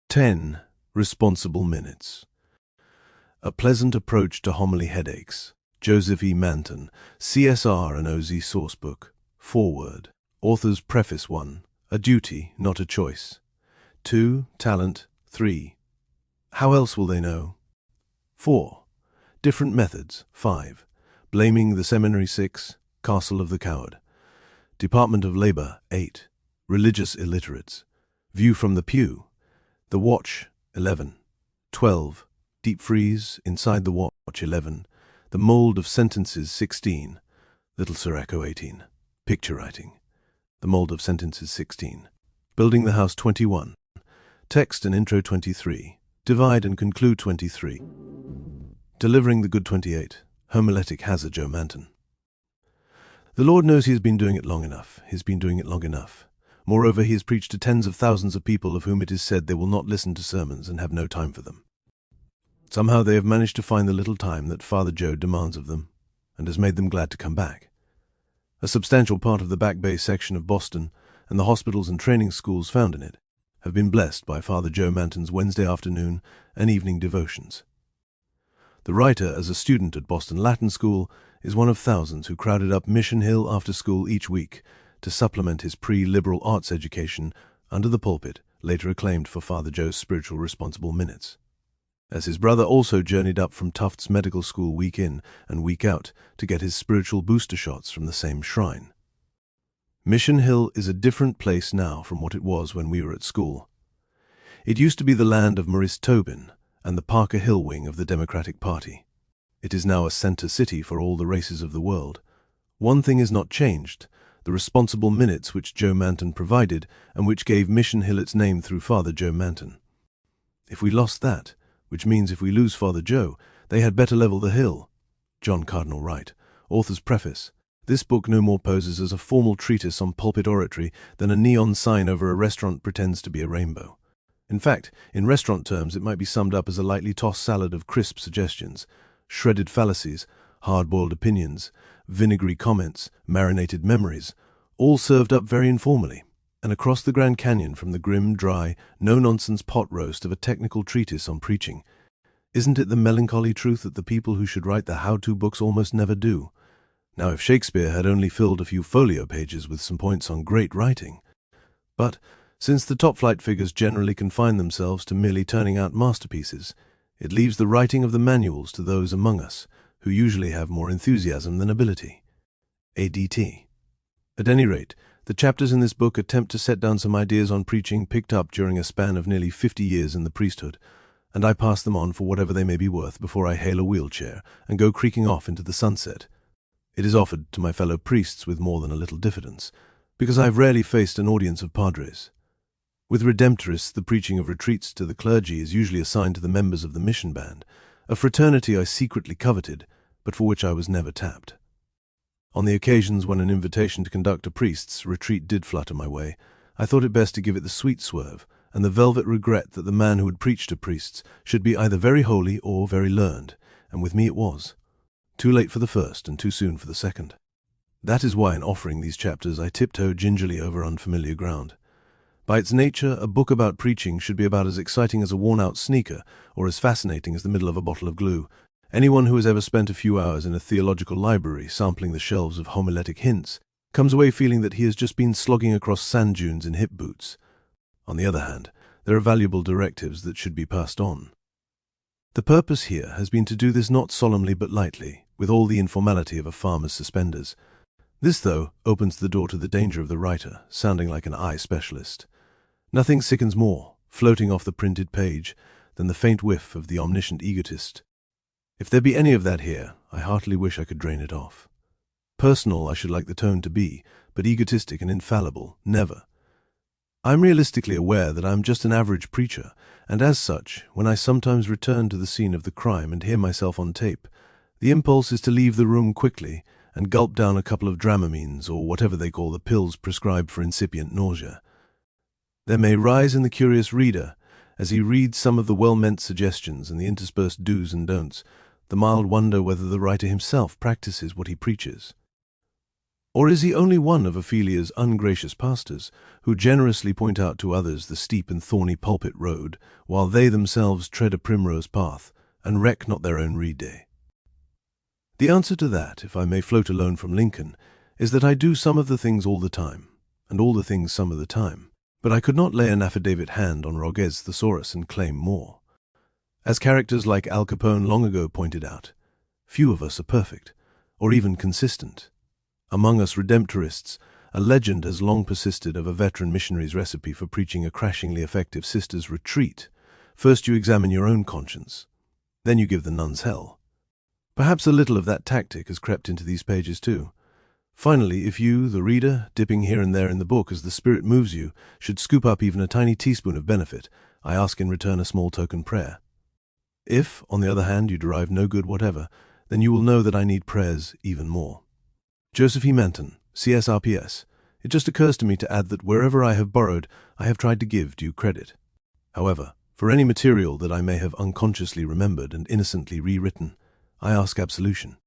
10. Responsible Minutes. A Pleasant Approach to Homily Headaches. Joseph E. Manton, C.S.R. and OZ Sourcebook. Foreword. Author's Preface. 1. A duty, not a choice. 2. Talent. 3. How else will they know? 4. Different methods. 5. Blaming the Seminary. 6. Castle of the Coward. Department of Labor. 8. Religious Illiterates. View from the Pew. The Watch. 11. 12. Deep Freeze. Inside the Watch. 11. The Mold of Sentences. 16. Little Sir Echo. 18. Picture Writing. The Mold of Sentences. 16. Building the House. 21. Text and Intro. 23. Divide and Conclude. 23. Delivering the Good. 28. Homiletic Hazard. Joe Manton. The Lord knows he has been doing it long enough. He has been doing it long enough. Moreover, he has preached to tens of thousands of people of whom it is said they will not listen to sermons and have no time for them. Somehow they have managed to find the little time that Father Joe demands of them, and has made them glad to come back. A substantial part of the Back Bay section of Boston, and the hospitals and training schools found in it, have been blessed by Father Joe Manton's Wednesday afternoon and evening devotions. The writer, as a student at Boston Latin School, is one of thousands who crowded up Mission Hill after school each week to supplement his pre-liberal arts education under the pulpit, later acclaimed for Father Joe's spiritual responsible minutes. As his brother also journeyed up from Tufts Medical School week in and week out to get his spiritual booster shots from the same shrine. Mission Hill is a different place now from what it was when we were at school. It used to be the land of Maurice Tobin and the Parker Hill wing of the Democratic Party. It is now a center city for all the races of the world. One thing is not changed: the responsible minutes which Joe Manton provided and which gave Mission Hill its name through Father Joe Manton. If we lost that, which means if we lose Father Joe, they had better level the hill. John Cardinal Wright, Author's Preface. This book no more poses as a formal treatise on pulpit oratory than a neon sign over a restaurant pretends to be a rainbow. In fact, in restaurant terms, it might be summed up as a lightly tossed salad of crisp suggestions, shredded fallacies, hard-boiled opinions, vinegary comments, marinated memories, all served up very informally, and across the Grand Canyon from the grim, dry, no-nonsense pot roast of a technical treatise on preaching. Isn't it the melancholy truth that the people who should write the how-to books almost never do? Now, if Shakespeare had only filled a few folio pages with some points on great writing. But since the top-flight figures generally confine themselves to merely turning out masterpieces, it leaves the writing of the manuals to those among us who usually have more enthusiasm than ability. ADT. At any rate, the chapters in this book attempt to set down some ideas on preaching picked up during a span of nearly 50 years in the priesthood, and I pass them on for whatever they may be worth before I hail a wheelchair and go creaking off into the sunset. It is offered to my fellow priests with more than a little diffidence, because I have rarely faced an audience of padres. With Redemptorists, the preaching of retreats to the clergy is usually assigned to the members of the mission band, a fraternity I secretly coveted, but for which I was never tapped. On the occasions when an invitation to conduct a priest's retreat did flutter my way, I thought it best to give it the sweet swerve and the velvet regret that the man who would preach to priests should be either very holy or very learned, and with me it was. Too late for the first and too soon for the second. That is why in offering these chapters I tiptoe gingerly over unfamiliar ground. By its nature, a book about preaching should be about as exciting as a worn-out sneaker or as fascinating as the middle of a bottle of glue. Anyone who has ever spent a few hours in a theological library sampling the shelves of homiletic hints comes away feeling that he has just been slogging across sand dunes in hip boots. On the other hand, there are valuable directives that should be passed on. The purpose here has been to do this not solemnly but lightly, with all the informality of a farmer's suspenders. This, though, opens the door to the danger of the writer, sounding like an eye specialist. Nothing sickens more, floating off the printed page, than the faint whiff of the omniscient egotist. If there be any of that here, I heartily wish I could drain it off. Personal I should like the tone to be, but egotistic and infallible, never. I am realistically aware that I am just an average preacher, and as such, when I sometimes return to the scene of the crime and hear myself on tape, the impulse is to leave the room quickly and gulp down a couple of Dramamines or whatever they call the pills prescribed for incipient nausea. There may rise in the curious reader, as he reads some of the well-meant suggestions and the interspersed do's and don'ts, the mild wonder whether the writer himself practices what he preaches. Or is he only one of Ophelia's ungracious pastors, who generously point out to others the steep and thorny pulpit road, while they themselves tread a primrose path, and reck not their own reed-day? The answer to that, if I may float alone from Lincoln, is that I do some of the things all the time, and all the things some of the time, but I could not lay an affidavit hand on Roget's thesaurus and claim more. As characters like Al Capone long ago pointed out, few of us are perfect, or even consistent. Among us Redemptorists, a legend has long persisted of a veteran missionary's recipe for preaching a crashingly effective sister's retreat. First you examine your own conscience, then you give the nuns hell. Perhaps a little of that tactic has crept into these pages too. Finally, if you, the reader, dipping here and there in the book as the Spirit moves you, should scoop up even a tiny teaspoon of benefit, I ask in return a small token prayer. If, on the other hand, you derive no good whatever, then you will know that I need prayers even more. Joseph E. Manton, C.S.R. P.S. It just occurs to me to add that wherever I have borrowed, I have tried to give due credit. However, for any material that I may have unconsciously remembered and innocently rewritten, I ask absolution.